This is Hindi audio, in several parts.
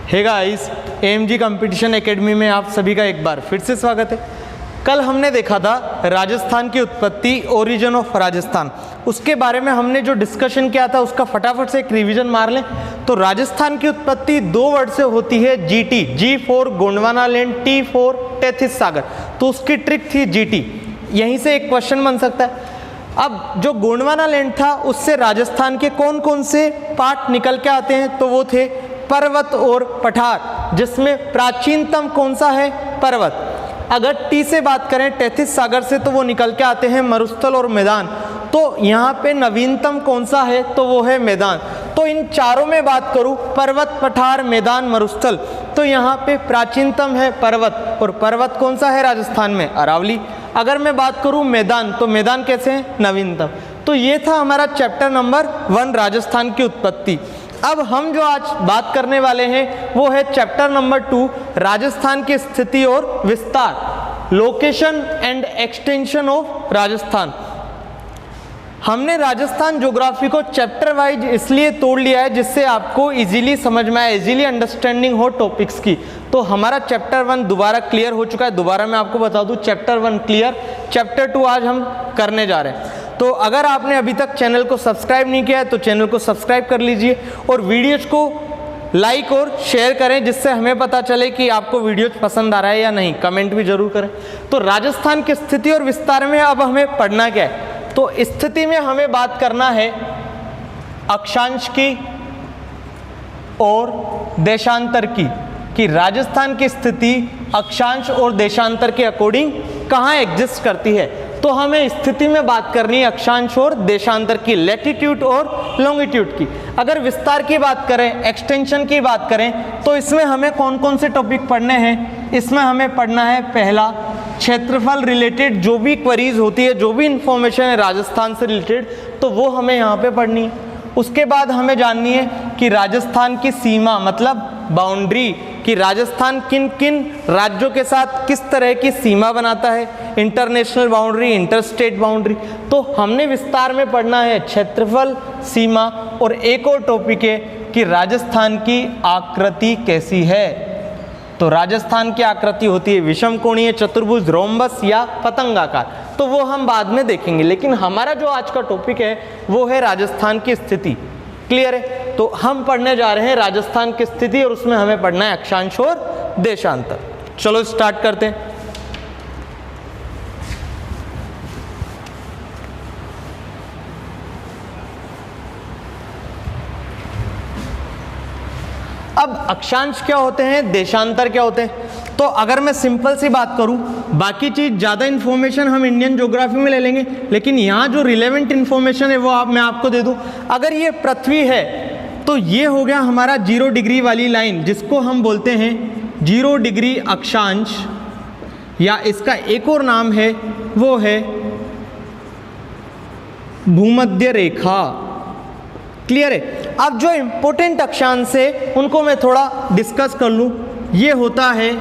हे गाइस, एएमजी कंपटीशन एकेडमी में आप सभी का एक बार फिर से स्वागत है। कल हमने देखा था राजस्थान की उत्पत्ति, ओरिजिन ऑफ राजस्थान। उसके बारे में हमने जो डिस्कशन किया था उसका फटाफट से एक रिवीजन मार लें। तो राजस्थान की उत्पत्ति दो वर्ड से होती है, GT, G for Gondwana land, T for Tethys सागर। तो उसकी ट्रिक थी जीटी। यहीं से एक क्वेश्चन बन सकता है। अब जो गोंडवाना लैंड था उससे राजस्थान के कौन कौन से पार्ट निकल के आते हैं, तो वो थे पर्वत और पठार, जिसमें प्राचीनतम कौन सा है, पर्वत। अगर टी से बात करें, टेथिस सागर से, तो वो निकल के आते हैं मरुस्थल और मैदान। तो यहाँ पे नवीनतम कौन सा है, तो वो है मैदान। तो इन चारों में बात करूँ, पर्वत, पठार, मैदान, मरुस्थल, तो यहाँ पे प्राचीनतम है पर्वत। और पर्वत कौन सा है राजस्थान में, अरावली। अगर मैं बात करूँ मैदान, तो मैदान कैसे है, नवीनतम। तो ये था हमारा चैप्टर नंबर 1, राजस्थान की उत्पत्ति। अब हम जो आज बात करने वाले हैं वो है चैप्टर नंबर 2, राजस्थान की स्थिति और विस्तार, location and extension of Rajasthan. हमने राजस्थान ज्योग्राफी को चैप्टर वाइज इसलिए तोड़ लिया है जिससे आपको इजीली समझ में आए, इजीली अंडरस्टैंडिंग हो टॉपिक्स की। तो हमारा चैप्टर 1 दोबारा क्लियर हो चुका है। दोबारा मैं आपको बता दूं, चैप्टर 1 क्लियर, चैप्टर 2 आज हम करने जा रहे हैं। तो अगर आपने अभी तक चैनल को सब्सक्राइब नहीं किया है तो चैनल को सब्सक्राइब कर लीजिए और वीडियोज को लाइक और शेयर करें, जिससे हमें पता चले कि आपको वीडियो पसंद आ रहा है या नहीं। कमेंट भी जरूर करें। तो राजस्थान की स्थिति और विस्तार में अब हमें पढ़ना क्या है, तो स्थिति में हमें बात करना है अक्षांश की और देशांतर की, कि राजस्थान की स्थिति अक्षांश और देशांतर के अकॉर्डिंग कहाँ एग्जिस्ट करती है। तो हमें स्थिति में बात करनी है अक्षांश और देशांतर की, लैटिट्यूड और लॉन्गिट्यूड की। अगर विस्तार की बात करें, एक्सटेंशन की बात करें, तो इसमें हमें कौन कौन से टॉपिक पढ़ने हैं। इसमें हमें पढ़ना है पहला, क्षेत्रफल रिलेटेड जो भी क्वेरीज होती है, जो भी इंफॉर्मेशन है राजस्थान से रिलेटेड, तो वो हमें यहाँ पे पढ़नी है। उसके बाद हमें जाननी है कि राजस्थान की सीमा, मतलब बाउंड्री, कि राजस्थान किन किन राज्यों के साथ किस तरह की सीमा बनाता है, इंटरनेशनल बाउंड्री, इंटरस्टेट बाउंड्री। तो हमने विस्तार में पढ़ना है क्षेत्रफल, सीमा, और एक और टॉपिक है कि राजस्थान की आकृति कैसी है। तो राजस्थान की आकृति होती है विषम कोणीय, चतुर्भुज, रोम्बस या पतंगाकार। तो वो हम बाद में देखेंगे, लेकिन हमारा जो आज का टॉपिक है वो है राजस्थान की स्थिति। क्लियर है। तो हम पढ़ने जा रहे हैं राजस्थान की स्थिति और उसमें हमें पढ़ना है अक्षांश और देशांतर। चलो स्टार्ट करते हैं। अब अक्षांश क्या होते हैं, देशांतर क्या होते हैं। तो अगर मैं सिंपल सी बात करूं, बाकी चीज ज़्यादा इन्फॉर्मेशन हम इंडियन ज्योग्राफी में ले लेंगे, लेकिन यहाँ जो रिलेवेंट इन्फॉर्मेशन है वो मैं आपको दे दूं। अगर ये पृथ्वी है तो ये हो गया हमारा 0 डिग्री वाली लाइन, जिसको हम बोलते हैं 0 डिग्री अक्षांश, या इसका एक और नाम है वो है भूमध्य रेखा। क्लियर है। अब जो इंपॉर्टेंट अक्षांश है उनको मैं थोड़ा डिस्कस कर लूँ। ये होता है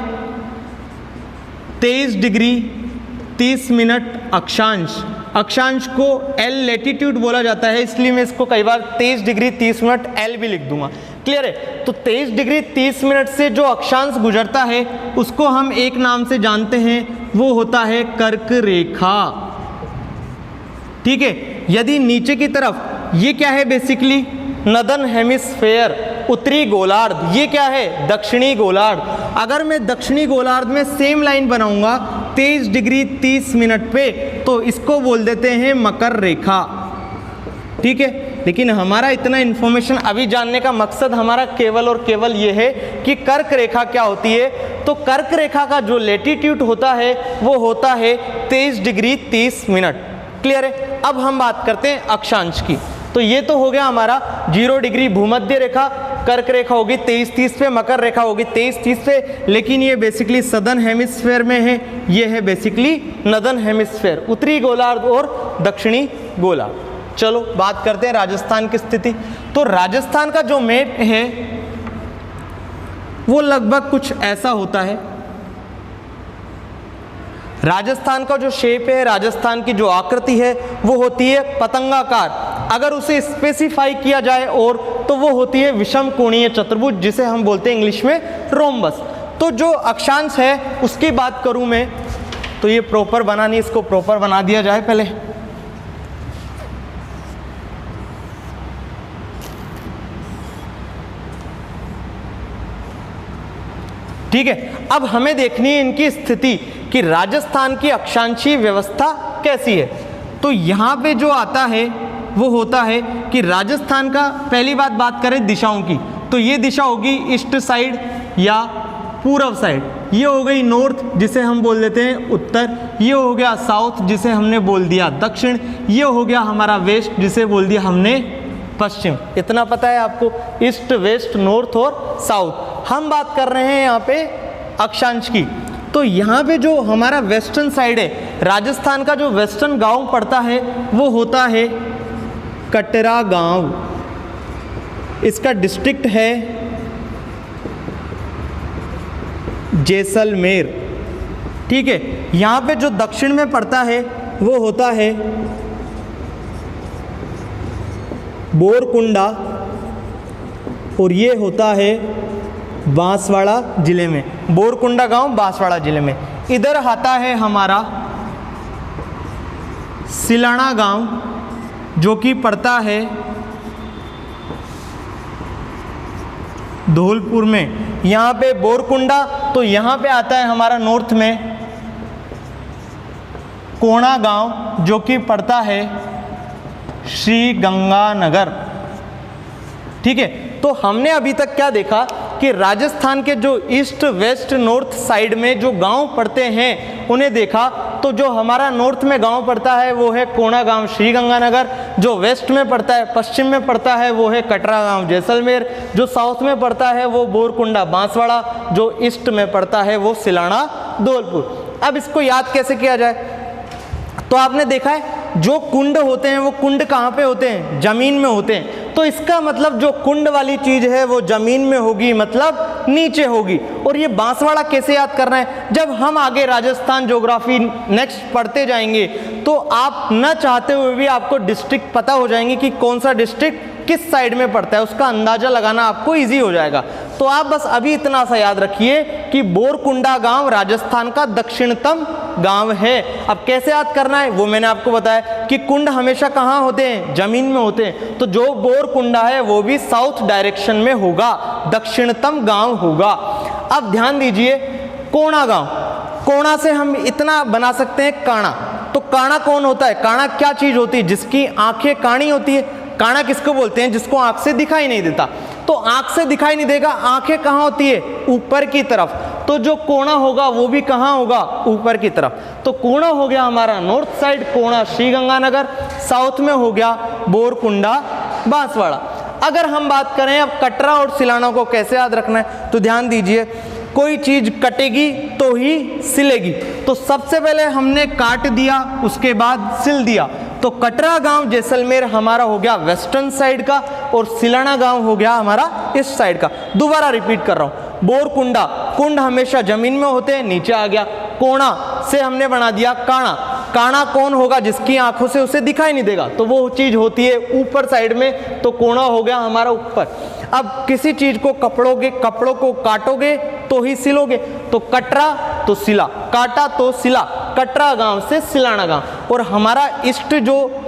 23 डिग्री 30 मिनट अक्षांश। अक्षांश को एल लैटिट्यूड बोला जाता है, इसलिए मैं इसको कई बार 23 डिग्री 30 मिनट एल भी लिख दूंगा। क्लियर है। तो 23 डिग्री 30 मिनट से जो अक्षांश गुजरता है उसको हम एक नाम से जानते हैं, वो होता है कर्क रेखा। ठीक है। यदि नीचे की तरफ, ये क्या है बेसिकली, नदन हेमिस्फेयर, उत्तरी गोलार्ध, ये क्या है, दक्षिणी गोलार्ध। अगर मैं दक्षिणी गोलार्ध में सेम लाइन बनाऊंगा 23 डिग्री 30 मिनट पे, तो इसको बोल देते हैं मकर रेखा। ठीक है। लेकिन हमारा इतना इन्फॉर्मेशन अभी जानने का मकसद हमारा केवल और केवल ये है कि कर्क रेखा क्या होती है। तो कर्क रेखा का जो लैटिट्यूड होता है वो होता है 23 डिग्री 30 मिनट। क्लियर है। अब हम बात करते हैं अक्षांश की। तो ये तो हो गया हमारा 0 डिग्री भूमध्य रेखा, कर्क रेखा होगी 23-30 पे, मकर रेखा होगी 23-30 पे, लेकिन ये बेसिकली सदर्न हेमिस्फेयर में है। ये है बेसिकली नदर्न हेमिस्फेयर, उत्तरी गोलार्ध और दक्षिणी गोलार्ध। चलो बात करते हैं राजस्थान की स्थिति। तो राजस्थान का जो मैप है वो लगभग कुछ ऐसा होता है। राजस्थान का जो शेप है, राजस्थान की जो आकृति है वो होती है पतंगाकार। अगर उसे स्पेसिफाई किया जाए और तो वो होती है विषम कोणीय चतुर्भुज, जिसे हम बोलते हैं इंग्लिश में रोम्बस। तो जो अक्षांश है उसकी बात करूं मैं, तो ये प्रॉपर बना नहीं, इसको प्रॉपर बना दिया जाए पहले। ठीक है, अब हमें देखनी है इनकी स्थिति कि राजस्थान की अक्षांशीय व्यवस्था कैसी है। तो यहाँ पे जो आता है वो होता है कि राजस्थान का, पहली बात करें दिशाओं की, तो ये दिशा होगी ईस्ट साइड या पूर्व साइड, ये हो गई नॉर्थ जिसे हम बोल देते हैं उत्तर, ये हो गया साउथ जिसे हमने बोल दिया दक्षिण, ये हो गया हमारा वेस्ट जिसे बोल दिया हमने पश्चिम। इतना पता है आपको, ईस्ट वेस्ट नॉर्थ और साउथ। हम बात कर रहे हैं यहाँ पे अक्षांश की। तो यहाँ पे जो हमारा वेस्टर्न साइड है, राजस्थान का जो वेस्टर्न गांव पड़ता है वो होता है कटरा गांव, इसका डिस्ट्रिक्ट है जैसलमेर। ठीक है, यहाँ पे जो दक्षिण में पड़ता है वो होता है बोरकुंडा, और ये होता है बांसवाड़ा जिले में, बोरकुंडा गांव बांसवाड़ा जिले में। इधर आता है हमारा सिलाना गांव जो कि पड़ता है धौलपुर में। यहाँ पे बोरकुंडा, तो यहाँ पे आता है हमारा नॉर्थ में कोणा गांव जो कि पड़ता है श्री गंगानगर। ठीक है, तो हमने अभी तक क्या देखा कि राजस्थान के जो ईस्ट वेस्ट नॉर्थ साइड में जो गांव पड़ते हैं उन्हें देखा। तो जो हमारा नॉर्थ में गांव पड़ता है वो है कोणा गांव श्री गंगानगर, जो वेस्ट में पड़ता है पश्चिम में पड़ता है वो है कटरा गांव जैसलमेर, जो साउथ में पड़ता है वो बोरकुंडा बांसवाड़ा, जो ईस्ट में पड़ता है वो सिलाना धौलपुर। अब इसको याद कैसे किया जाए, तो आपने देखा है जो कुंड होते हैं वो कुंड कहाँ पे होते हैं, जमीन में होते हैं। तो इसका मतलब जो कुंड वाली चीज है वो जमीन में होगी, मतलब नीचे होगी। और ये बांसवाड़ा कैसे याद करना है, जब हम आगे राजस्थान ज्योग्राफी नेक्स्ट पढ़ते जाएंगे तो आप न चाहते हुए भी आपको डिस्ट्रिक्ट पता हो जाएंगे कि कौन सा डिस्ट्रिक्ट किस साइड में पड़ता है, उसका अंदाजा लगाना आपको इजी हो जाएगा। तो आप बस अभी इतना सा याद रखिए कि बोरकुंडा गांव राजस्थान का दक्षिणतम गांव है। अब कैसे याद करना है वो मैंने आपको बताया कि कुंड हमेशा कहाँ होते हैं, जमीन में होते हैं। तो जो बोरकुंडा है वो भी साउथ डायरेक्शन में होगा, दक्षिणतम गांव होगा। अब ध्यान दीजिए कोणा गांव, कोणा से हम इतना बना सकते हैं काणा। तो काणा कौन होता है, काणा क्या चीज होती है, जिसकी आंखें काणी होती है। काणा किसको बोलते हैं, जिसको आंख से दिखाई नहीं देता। तो आंख से दिखाई नहीं देगा, आंखें कहाँ होती है, ऊपर की तरफ। तो जो कोणा होगा वो भी कहाँ होगा, ऊपर की तरफ। तो कोणा हो गया हमारा नॉर्थ साइड, कोणा श्री गंगानगर, साउथ में हो गया बोरकुंडा बांसवाड़ा। अगर हम बात करें अब कटरा और सिलाना को कैसे याद रखना है, तो ध्यान दीजिए कोई चीज कटेगी तो ही सिलेगी। तो सबसे पहले हमने काट दिया, उसके बाद सिल दिया। तो कटरा गांव जैसलमेर हमारा हो गया वेस्टर्न साइड का और सिलाना गांव हो गया हमारा ईस्ट साइड का। दोबारा रिपीट कर रहा हूं, बोरकुंडा, कुंड हमेशा जमीन में होते हैं, नीचे आ गया। कोणा से हमने बना दिया काणा, काणा कौन होगा, जिसकी आंखों से उसे दिखाई नहीं देगा, तो वो चीज होती है ऊपर साइड में। तो कोणा हो गया हमारा ऊपर। अब किसी चीज को कपड़ों को काटोगे तो ही सिलोगे। तो कटरा तो सिला, काटा तो सिला, कटरा गांव से सिलाना गांव। और हमारा ईस्ट जो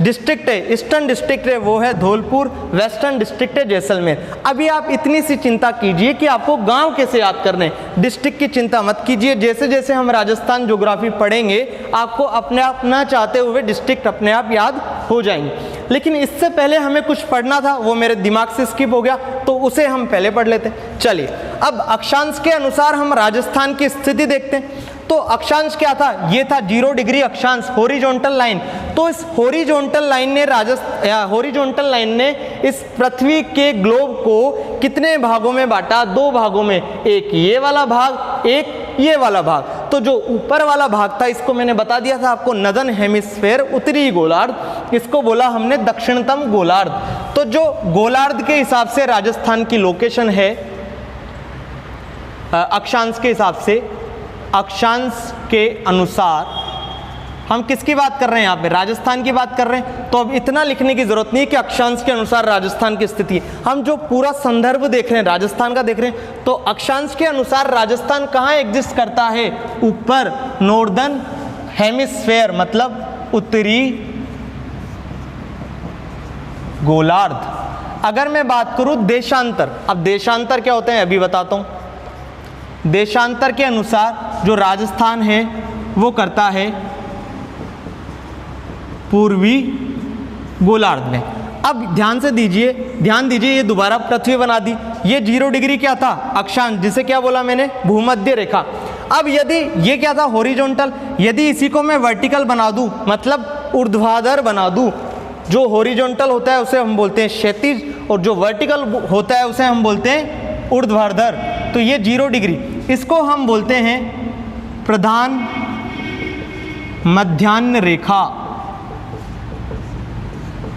डिस्ट्रिक्ट है, ईस्टर्न डिस्ट्रिक्ट है, वो है धौलपुर, वेस्टर्न डिस्ट्रिक्ट है जैसलमेर। अभी आप इतनी सी चिंता कीजिए कि आपको गांव कैसे याद करने, डिस्ट्रिक्ट की चिंता मत कीजिए। जैसे जैसे हम राजस्थान ज्योग्राफी पढ़ेंगे आपको अपने आप ना चाहते हुए डिस्ट्रिक्ट अपने आप याद हो जाएंगे। लेकिन इससे पहले हमें कुछ पढ़ना था, वो मेरे दिमाग से स्किप हो गया, तो उसे हम पहले पढ़ लेते हैं। चलिए, अब अक्षांश के अनुसार हम राजस्थान की स्थिति देखते हैं। तो अक्षांश क्या था, ये था 0 डिग्री अक्षांश, हॉरिजॉन्टल लाइन। तो इस हॉरिजॉन्टल लाइन ने इस पृथ्वी के ग्लोब को कितने भागों में बांटा, 2 भागों में, एक ये वाला भाग, एक ये वाला भाग। तो जो ऊपर वाला भाग था इसको मैंने बता दिया था आपको, नदन हेमिस्फेयर, उत्तरी गोलार्ध, इसको बोला हमने दक्षिणतम गोलार्ध। तो जो गोलार्ध के हिसाब से राजस्थान की लोकेशन है अक्षांश के हिसाब से, अक्षांश के अनुसार हम किसकी बात कर रहे हैं यहाँ पे, राजस्थान की बात कर रहे हैं। तो अब इतना लिखने की जरूरत नहीं है कि अक्षांश के अनुसार राजस्थान की स्थिति है। हम जो पूरा संदर्भ देख रहे हैं राजस्थान का देख रहे हैं, तो अक्षांश के अनुसार राजस्थान कहाँ एग्जिस्ट करता है, ऊपर नॉर्दर्न हेमिस्फेयर, मतलब उत्तरी गोलार्ध। अगर मैं बात करूं देशांतर, अब देशांतर क्या होते हैं अभी बताता हूं। देशांतर के अनुसार जो राजस्थान है वो करता है पूर्वी गोलार्ध में। अब ध्यान दीजिए ये दोबारा पृथ्वी बना दी। ये 0 डिग्री क्या था, अक्षांश, जिसे क्या बोला मैंने, भूमध्य रेखा। अब यदि ये क्या था, हॉरिजॉन्टल, यदि इसी को मैं वर्टिकल बना दूं, मतलब ऊर्ध्वाधर बना दूं, जो हॉरिजॉन्टल होता है उसे हम बोलते हैं क्षैतिज, और जो वर्टिकल होता है उसे हम बोलते हैं ऊर्ध्वाधर। तो ये 0 डिग्री, इसको हम बोलते हैं प्रधान मध्याह्न रेखा,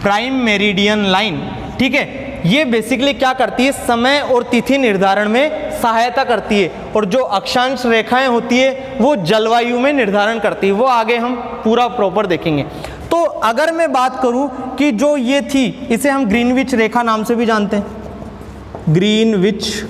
प्राइम मेरिडियन लाइन। ठीक है, ये बेसिकली क्या करती है, समय और तिथि निर्धारण में सहायता करती है, और जो अक्षांश रेखाएं होती है वो जलवायु में निर्धारण करती है। वो आगे हम पूरा प्रॉपर देखेंगे। तो अगर मैं बात करूं कि जो ये थी, इसे हम ग्रीनविच रेखा नाम से भी जानते हैं, ग्रीनविच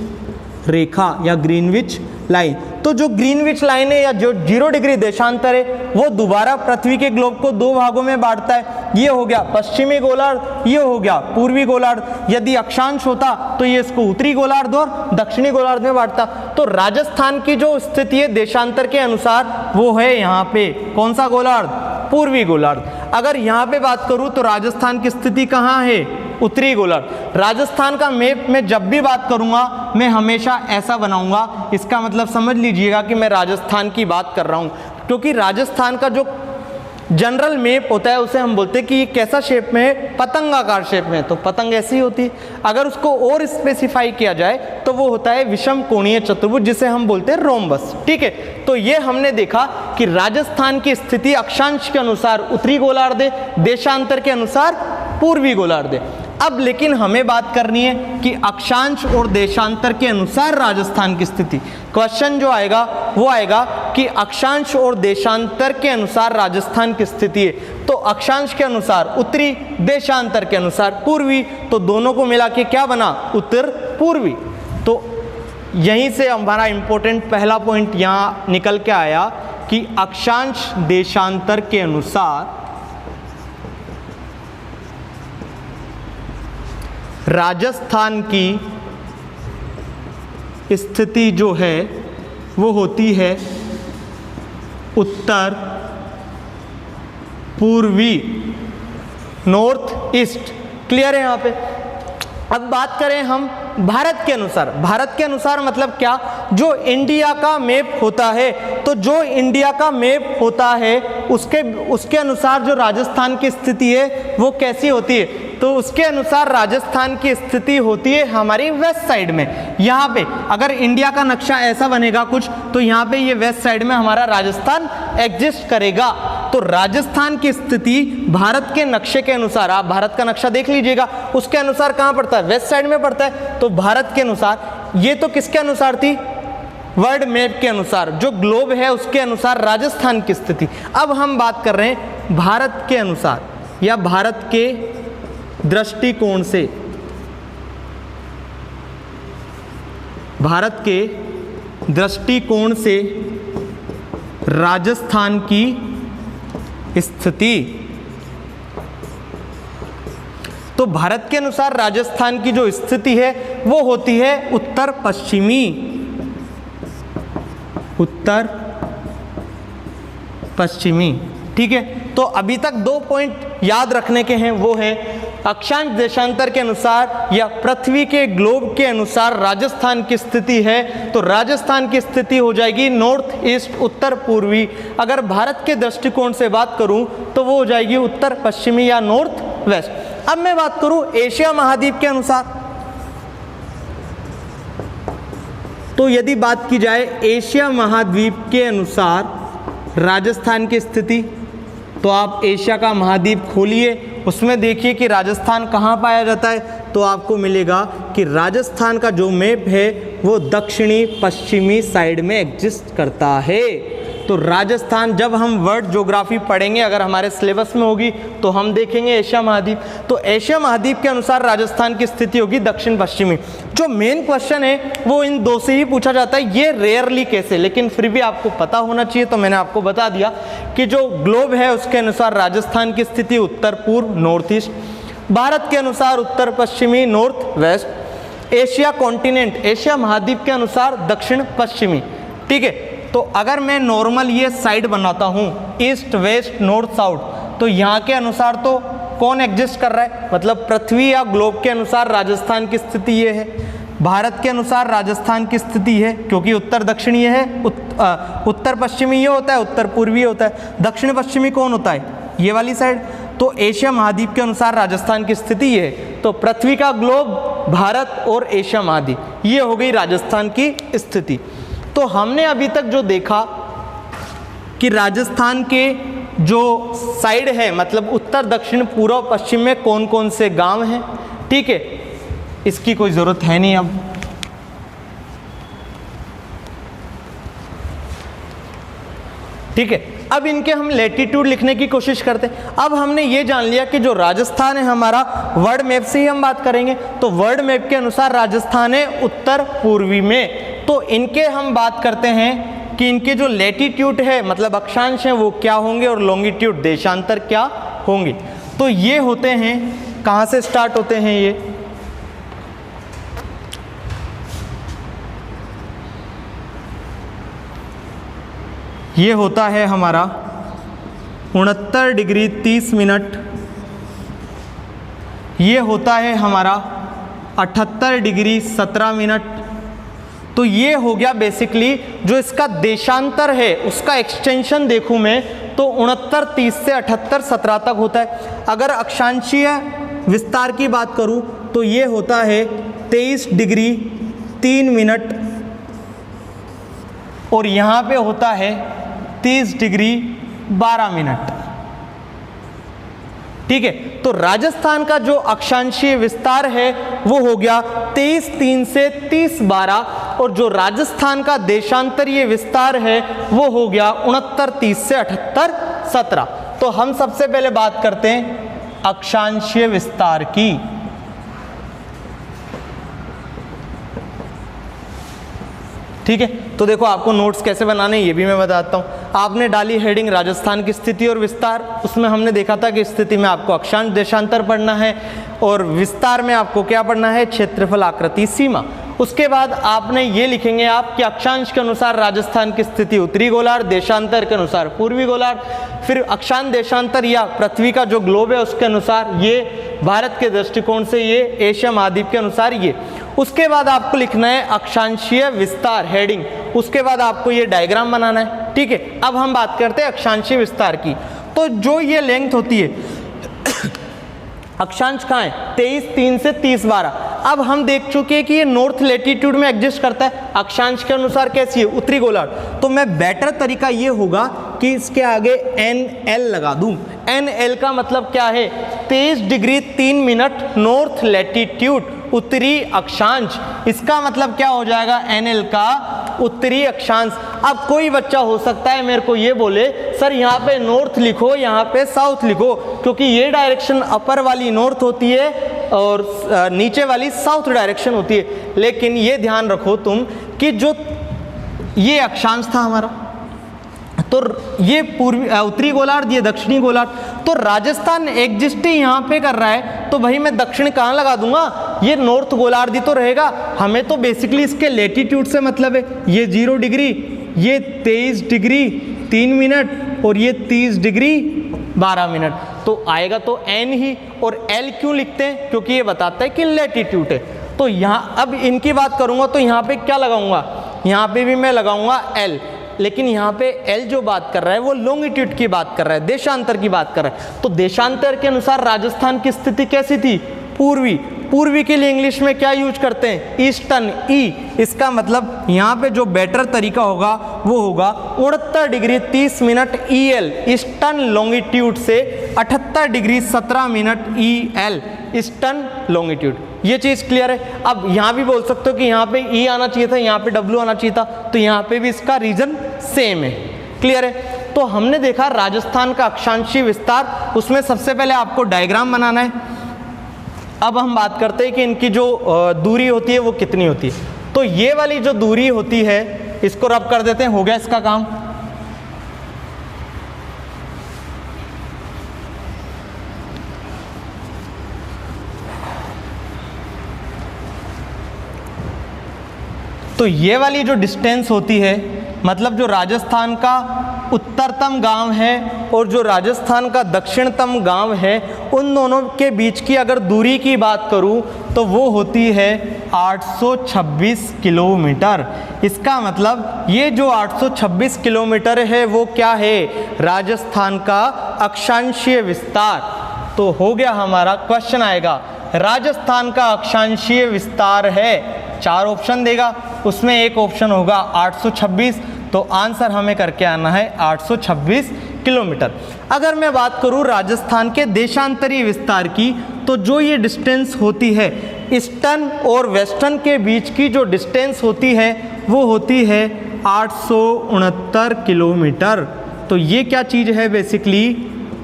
रेखा या ग्रीनविच लाइन। तो जो ग्रीनविच लाइन है या जो 0 डिग्री देशांतर है वो दोबारा पृथ्वी के ग्लोब को 2 भागों में बांटता है। ये हो गया पश्चिमी गोलार्ध, ये हो गया पूर्वी गोलार्ध। यदि अक्षांश होता तो ये इसको उत्तरी गोलार्ध और दक्षिणी गोलार्ध में बांटता। तो राजस्थान की जो स्थिति है देशांतर के अनुसार वो है यहाँ पे कौन सा गोलार्ध, पूर्वी गोलार्ध। अगर यहाँ पे बात करूँ तो राजस्थान की स्थिति कहाँ है, उत्तरी गोलार्ध। राजस्थान का मैप में जब भी बात करूंगा मैं हमेशा ऐसा बनाऊंगा, इसका मतलब समझ लीजिएगा कि मैं राजस्थान की बात कर रहा हूं, क्योंकि राजस्थान का जो जनरल मैप होता है उसे हम बोलते हैं कि ये कैसा शेप में है, पतंगाकार शेप में। तो पतंग ऐसी होती है। अगर उसको और स्पेसिफाई किया जाए तो वो होता है विषम कोणीय चतुर्भुज, जिसे हम बोलते हैं रोम्बस। ठीक है, तो ये हमने देखा कि राजस्थान की स्थिति अक्षांश के अनुसार उत्तरी गोलार्ध है, देशांतर के अनुसार पूर्वी गोलार्ध है। अब लेकिन हमें बात करनी है कि अक्षांश और देशांतर के अनुसार राजस्थान की स्थिति। क्वेश्चन जो आएगा वो आएगा कि अक्षांश और देशांतर के अनुसार राजस्थान की स्थिति है। तो अक्षांश के अनुसार उत्तरी, देशांतर के अनुसार पूर्वी, तो दोनों को मिला के क्या बना, उत्तर पूर्वी। तो यहीं से हमारा इंपॉर्टेंट पहला पॉइंट यहाँ निकल के आया कि अक्षांश देशांतर के अनुसार राजस्थान की स्थिति जो है वो होती है उत्तर पूर्वी, नॉर्थ ईस्ट। क्लियर है यहाँ पे। अब बात करें हम भारत के अनुसार। भारत के अनुसार मतलब क्या, जो इंडिया का मैप होता है, तो जो इंडिया का मैप होता है उसके अनुसार जो राजस्थान की स्थिति है वो कैसी होती है, तो उसके अनुसार राजस्थान की स्थिति होती है हमारी वेस्ट साइड में। यहाँ पे अगर इंडिया का नक्शा ऐसा बनेगा कुछ, तो यहाँ पे ये वेस्ट साइड में हमारा राजस्थान एग्जिस्ट करेगा। तो राजस्थान की स्थिति भारत के नक्शे के अनुसार, आप भारत का नक्शा देख लीजिएगा, उसके अनुसार कहाँ पड़ता है, वेस्ट साइड में पड़ता है। तो भारत के अनुसार, ये तो किसके अनुसार थी, वर्ल्ड मैप के अनुसार, जो ग्लोब है उसके अनुसार राजस्थान की स्थिति। अब हम बात कर रहे हैं भारत के अनुसार या भारत के दृष्टिकोण से, भारत के दृष्टिकोण से राजस्थान की स्थिति। तो भारत के अनुसार राजस्थान की जो स्थिति है वो होती है उत्तर पश्चिमी, उत्तर पश्चिमी। ठीक है, तो अभी तक 2 पॉइंट याद रखने के हैं, वो है अक्षांश देशांतर के अनुसार या पृथ्वी के ग्लोब के अनुसार राजस्थान की स्थिति है, तो राजस्थान की स्थिति हो जाएगी नॉर्थ ईस्ट, उत्तर पूर्वी। अगर भारत के दृष्टिकोण से बात करूं तो वो हो जाएगी उत्तर पश्चिमी या नॉर्थ वेस्ट। अब मैं बात करूं एशिया महाद्वीप के अनुसार, तो यदि बात की जाए एशिया महाद्वीप के अनुसार राजस्थान की स्थिति, तो आप एशिया का महाद्वीप खोलिए, उसमें देखिए कि राजस्थान कहाँ पाया जाता है, तो आपको मिलेगा कि राजस्थान का जो मैप है वो दक्षिणी पश्चिमी साइड में एग्जिस्ट करता है। तो राजस्थान, जब हम वर्ल्ड ज्योग्राफी पढ़ेंगे, अगर हमारे सिलेबस में होगी तो हम देखेंगे एशिया महाद्वीप, तो एशिया महाद्वीप के अनुसार राजस्थान की स्थिति होगी दक्षिण पश्चिमी। जो मेन क्वेश्चन है वो इन दो से ही पूछा जाता है, ये रेयरली कैसे, लेकिन फिर भी आपको पता होना चाहिए, तो मैंने आपको बता दिया कि जो ग्लोब है उसके अनुसार राजस्थान की स्थिति उत्तर पूर्व नॉर्थ ईस्ट, भारत के अनुसार उत्तर पश्चिमी north west, Asia continent Asia महाद्वीप के अनुसार दक्षिण पश्चिमी। ठीक है, तो अगर मैं नॉर्मल ये साइड बनाता हूँ ईस्ट वेस्ट नॉर्थ साउथ, तो यहाँ के अनुसार तो कौन एग्जिस्ट कर रहा है, मतलब पृथ्वी या ग्लोब के अनुसार राजस्थान की स्थिति ये है, भारत के अनुसार राजस्थान की स्थिति है, क्योंकि उत्तर दक्षिण ये है, उत्तर पश्चिमी ये होता है, उत्तर पूर्वी होता है, दक्षिण पश्चिमी कौन होता है, ये वाली साइड। तो एशिया महाद्वीप के अनुसार राजस्थान की स्थिति ये है, तो पृथ्वी का ग्लोब, भारत और एशिया महाद्वीप, ये हो गई राजस्थान की स्थिति। तो हमने अभी तक जो देखा कि राजस्थान के जो साइड है, मतलब उत्तर दक्षिण पूर्व पश्चिम में कौन कौन से गांव हैं, ठीक है, इसकी कोई ज़रूरत है नहीं अब। ठीक है, अब इनके हम लैटिट्यूड लिखने की कोशिश करते हैं। अब हमने ये जान लिया कि जो राजस्थान है हमारा, वर्ल्ड मैप से ही हम बात करेंगे, तो वर्ल्ड मैप के अनुसार राजस्थान है उत्तर पूर्वी में। तो इनके हम बात करते हैं कि इनके जो लैटिट्यूड है, मतलब अक्षांश हैं, वो क्या होंगे, और लॉन्गिट्यूड देशांतर क्या होंगे। तो ये होते हैं, कहाँ से स्टार्ट होते हैं ये होता है हमारा 69 डिग्री 30 मिनट, ये होता है हमारा 78 डिग्री 17 मिनट। तो ये हो गया बेसिकली जो इसका देशांतर है, उसका एक्सटेंशन देखूं मैं तो 69 30 से 78 17 तक होता है। अगर अक्षांशीय विस्तार की बात करूं तो ये होता है 23 डिग्री 3 मिनट, और यहाँ पे होता है 30 डिग्री 12 मिनट। ठीक है, तो राजस्थान का जो अक्षांशीय विस्तार है वो हो गया 23 3 से 30 12, और जो राजस्थान का देशांतरीय विस्तार है वो हो गया 69 30 से 78 17। तो हम सबसे पहले बात करते हैं अक्षांशीय विस्तार की। ठीक है, तो देखो आपको नोट्स कैसे बनाने ये भी मैं बताता हूँ। आपने डाली हेडिंग राजस्थान की स्थिति और विस्तार, उसमें हमने देखा था कि स्थिति में आपको अक्षांश देशांतर पढ़ना है, और विस्तार में आपको क्या पढ़ना है, क्षेत्रफल आकृति सीमा। उसके बाद आपने ये लिखेंगे आप कि अक्षांश के अनुसार राजस्थान की स्थिति उत्तरी गोलार्ध, देशांतर के अनुसार पूर्वी गोलार्ध, फिर अक्षांश देशांतर या पृथ्वी का जो ग्लोब है उसके अनुसार ये, भारत के दृष्टिकोण से ये, एशिया महाद्वीप के अनुसार ये। उसके बाद आपको लिखना है अक्षांशीय विस्तार हेडिंग, उसके बाद आपको ये डायग्राम बनाना है। ठीक है, अब हम बात करते हैं अक्षांशीय विस्तार की। तो जो ये लेंथ होती है अक्षांश कहाँ है, 23 3 से 30 12। अब हम देख चुके हैं कि ये नॉर्थ लैटिट्यूड में एग्जिस्ट करता है, अक्षांश के अनुसार कैसी है, उत्तरी गोलार्ध। तो मैं बेटर तरीका ये होगा कि इसके आगे NL लगा दूं। NL का मतलब क्या है, 23 डिग्री 3 मिनट नॉर्थ लैटिट्यूड, उत्तरी अक्षांश। इसका मतलब क्या हो जाएगा, NL का उत्तरी अक्षांश। अब कोई बच्चा हो सकता है मेरे को ये बोले सर यहाँ पे नॉर्थ लिखो, यहाँ पे साउथ लिखो, क्योंकि ये डायरेक्शन अपर वाली नॉर्थ होती है और नीचे वाली साउथ डायरेक्शन होती है। लेकिन ये ध्यान रखो तुम कि जो ये अक्षांश था हमारा, तो ये पूर्वी उत्तरी गोलार्ध, ये दक्षिणी गोलार्ध, तो राजस्थान एग्जिस्ट ही यहाँ पे कर रहा है, तो भाई मैं दक्षिण कहाँ लगा दूंगा, ये नॉर्थ गोलार्ध ही तो रहेगा। हमें तो बेसिकली इसके लैटिट्यूड से मतलब है, ये 0 डिग्री, ये 23 डिग्री 3 मिनट और ये 30 डिग्री 12 मिनट, तो आएगा तो N ही। और L क्यों लिखते हैं, क्योंकि ये बताता है कि लैटिट्यूड है। तो यहाँ अब इनकी बात करूँगा तो यहाँ पे क्या लगाऊंगा, यहाँ पे भी मैं लगाऊंगा L, लेकिन यहाँ पे L जो बात कर रहा है वो लॉन्गिट्यूड की बात कर रहा है, देशांतर की बात कर रहा है। तो देशांतर के अनुसार राजस्थान की स्थिति कैसी थी, पूर्वी। पूर्वी के लिए इंग्लिश में क्या यूज करते हैं, ईस्टर्न, ई। इसका मतलब यहाँ पे जो बेटर तरीका होगा वो होगा 69 degree 30 minute EL, eastern longitude से 78 degree 17 minute EL, eastern longitude. ये चीज़ क्लियर है। अब यहाँ भी बोल सकते हो कि यहाँ पे E आना चाहिए था, यहाँ पे W आना चाहिए था, तो यहाँ पे भी इसका रीजन सेम है। क्लियर है। तो हमने देखा राजस्थान का अक्षांशीय विस्तार, उसमें सबसे पहले आपको डायग्राम बनाना है। अब हम बात करते हैं कि इनकी जो दूरी होती है वो कितनी होती है। तो ये वाली जो दूरी होती है इसको रब कर देते हैं, हो गया इसका काम। तो ये वाली जो डिस्टेंस होती है, मतलब जो राजस्थान का उत्तरतम गांव है और जो राजस्थान का दक्षिणतम गांव है, उन दोनों के बीच की अगर दूरी की बात करूं तो वो होती है 826 किलोमीटर। इसका मतलब ये जो 826 किलोमीटर है वो क्या है, राजस्थान का अक्षांशीय विस्तार। तो हो गया हमारा, क्वेश्चन आएगा राजस्थान का अक्षांशीय विस्तार है, 4 ऑप्शन देगा, उसमें एक ऑप्शन होगा 826, तो आंसर हमें करके आना है 826 किलोमीटर। अगर मैं बात करूं राजस्थान के देशांतरीय विस्तार की, तो जो ये डिस्टेंस होती है ईस्टर्न और वेस्टर्न के बीच की जो डिस्टेंस होती है वो होती है 869 किलोमीटर। तो ये क्या चीज़ है, बेसिकली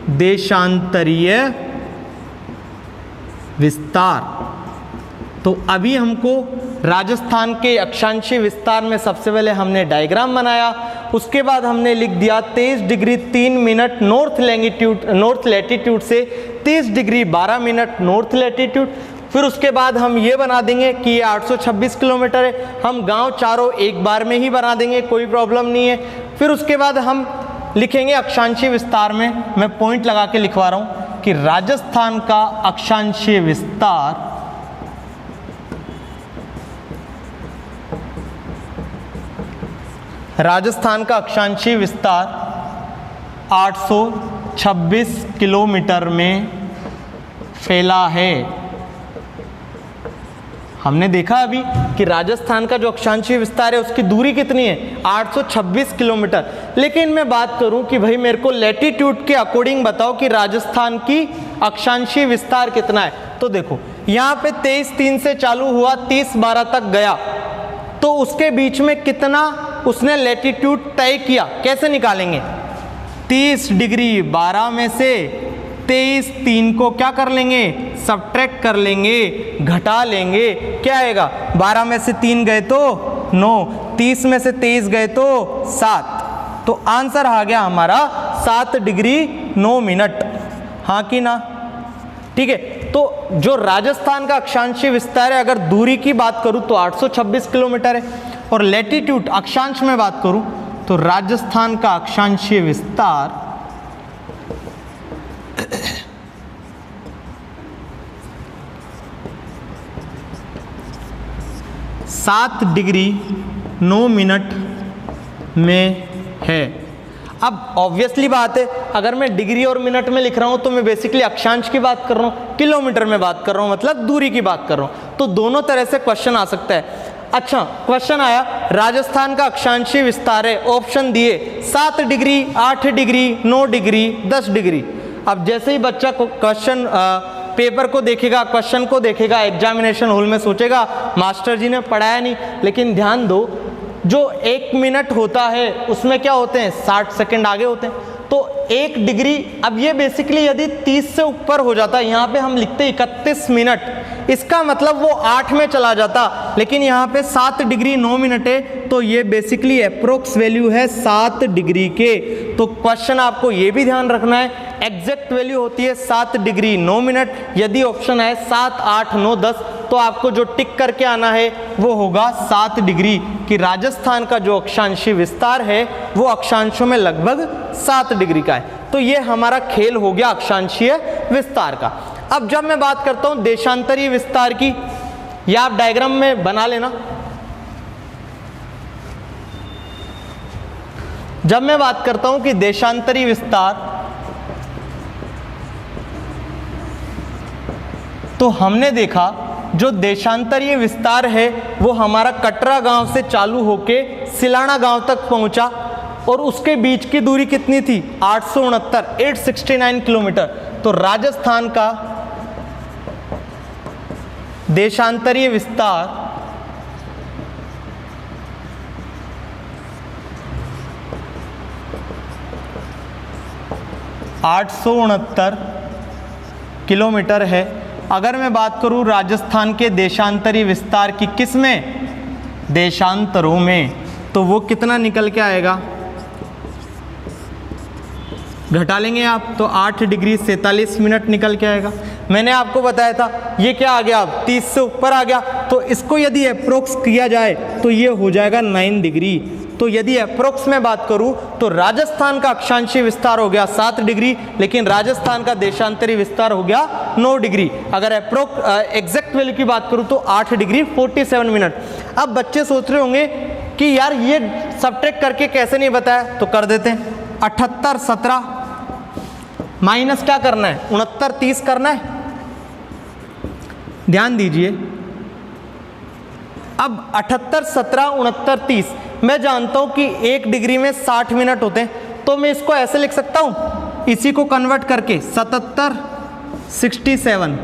देशांतरीय विस्तार। तो अभी हमको राजस्थान के अक्षांशीय विस्तार में सबसे पहले हमने डायग्राम बनाया, उसके बाद हमने लिख दिया 23 डिग्री 3 मिनट नॉर्थ लैटिट्यूड से 30 डिग्री 12 मिनट नॉर्थ लैटिट्यूड। फिर उसके बाद हम ये बना देंगे कि ये 826 किलोमीटर है, हम गांव चारों एक बार में ही बना देंगे, कोई प्रॉब्लम नहीं है। फिर उसके बाद हम लिखेंगे अक्षांशीय विस्तार में, मैं पॉइंट लगा के लिखवा रहा हूँ कि राजस्थान का अक्षांशीय विस्तार राजस्थान का अक्षांशीय विस्तार 826 किलोमीटर में फैला है। हमने देखा अभी कि राजस्थान का जो अक्षांशीय विस्तार है उसकी दूरी कितनी है, 826 किलोमीटर। लेकिन मैं बात करूं कि भाई मेरे को लैटिट्यूड के अकॉर्डिंग बताओ कि राजस्थान की अक्षांशीय विस्तार कितना है। तो देखो यहाँ पे 23-3 से चालू हुआ, 30-12 तक गया, तो उसके बीच में कितना उसने लैटिट्यूड तय किया, कैसे निकालेंगे, 30 डिग्री 12 में से 23-3 को क्या कर लेंगे, सबट्रैक्ट कर लेंगे, घटा लेंगे, क्या आएगा, 12 में से 3 गए तो 9, 30 में से 23 गए तो 7, तो आंसर आ गया हमारा 7 डिग्री 9 मिनट। हाँ कि ना, ठीक है। तो जो राजस्थान का अक्षांशीय विस्तार है, अगर दूरी की बात करूं तो 826 किलोमीटर है, और लैटिट्यूड अक्षांश में बात करूं तो राजस्थान का अक्षांशीय विस्तार 7 डिग्री 9 मिनट में है। अब ऑब्वियसली बात है, अगर मैं डिग्री और मिनट में लिख रहा हूं तो मैं बेसिकली अक्षांश की बात कर रहा हूं, किलोमीटर में बात कर रहा हूं, मतलब दूरी की बात कर रहा हूं। तो दोनों तरह से क्वेश्चन आ सकता है। अच्छा, क्वेश्चन आया राजस्थान का अक्षांशीय विस्तार है, ऑप्शन दिए 7 डिग्री, 8 डिग्री, 9 डिग्री, 10 डिग्री। अब जैसे ही बच्चा को क्वेश्चन पेपर को देखेगा, क्वेश्चन को देखेगा, एग्जामिनेशन हॉल में सोचेगा मास्टर जी ने पढ़ाया नहीं। लेकिन ध्यान दो, जो 1 मिनट होता है उसमें क्या होते हैं, 60 सेकंड आगे होते हैं। तो 1 डिग्री, अब ये बेसिकली यदि 30 से ऊपर हो जाता, यहाँ पे हम लिखते 31 मिनट, इसका मतलब वो 8 में चला जाता, लेकिन यहाँ पे 7 डिग्री 9 मिनट है, तो ये बेसिकली अप्रोक्स वैल्यू है 7 डिग्री के। तो क्वेश्चन आपको ये भी ध्यान रखना है, एग्जैक्ट वैल्यू होती है 7 डिग्री 9 मिनट। यदि ऑप्शन है 7, 8, 9, 10, तो आपको जो टिक करके आना है वो होगा 7 डिग्री, कि राजस्थान का जो अक्षांशीय विस्तार है वो अक्षांशों में लगभग 7 डिग्री का है। तो ये हमारा खेल हो गया अक्षांशीय विस्तार का। अब जब मैं बात करता हूं देशांतरीय विस्तार की, या आप डायग्राम में बना लेना, जब मैं बात करता हूं कि देशांतरीय विस्तार, तो हमने देखा जो देशांतरीय विस्तार है वो हमारा कटरा गांव से चालू होके सिलाना गांव तक पहुंचा, और उसके बीच की दूरी कितनी थी, 869 किलोमीटर। तो राजस्थान का देशांतरीय विस्तार 869 किलोमीटर है। अगर मैं बात करूं राजस्थान के देशांतरी विस्तार की, किस में? देशांतरों में, तो वो कितना निकल के आएगा? घटा लेंगे आप तो 8 डिग्री 47 मिनट निकल के आएगा। मैंने आपको बताया था ये क्या आ गया, अब 30 से ऊपर आ गया, तो इसको यदि अप्रोक्स किया जाए तो ये हो जाएगा 9 डिग्री। तो यदि अप्रोक्स में बात करूं तो राजस्थान का अक्षांशीय विस्तार हो गया 7 डिग्री, लेकिन राजस्थान का देशांतरी विस्तार हो गया 9 डिग्री। अगर एग्जैक्ट वैल्यू की बात करूं तो 8 डिग्री 47 मिनट। अब बच्चे सोच रहे होंगे कि यार ये सबट्रैक्ट करके कैसे नहीं बताया, तो कर देते हैं। 78 17 माइनस क्या करना है, 69 30 करना है। ध्यान दीजिए, अब 78 17 69 30, मैं जानता हूं कि 1 डिग्री में 60 मिनट होते हैं, तो मैं इसको ऐसे लिख सकता हूं, इसी को कन्वर्ट करके 77 67,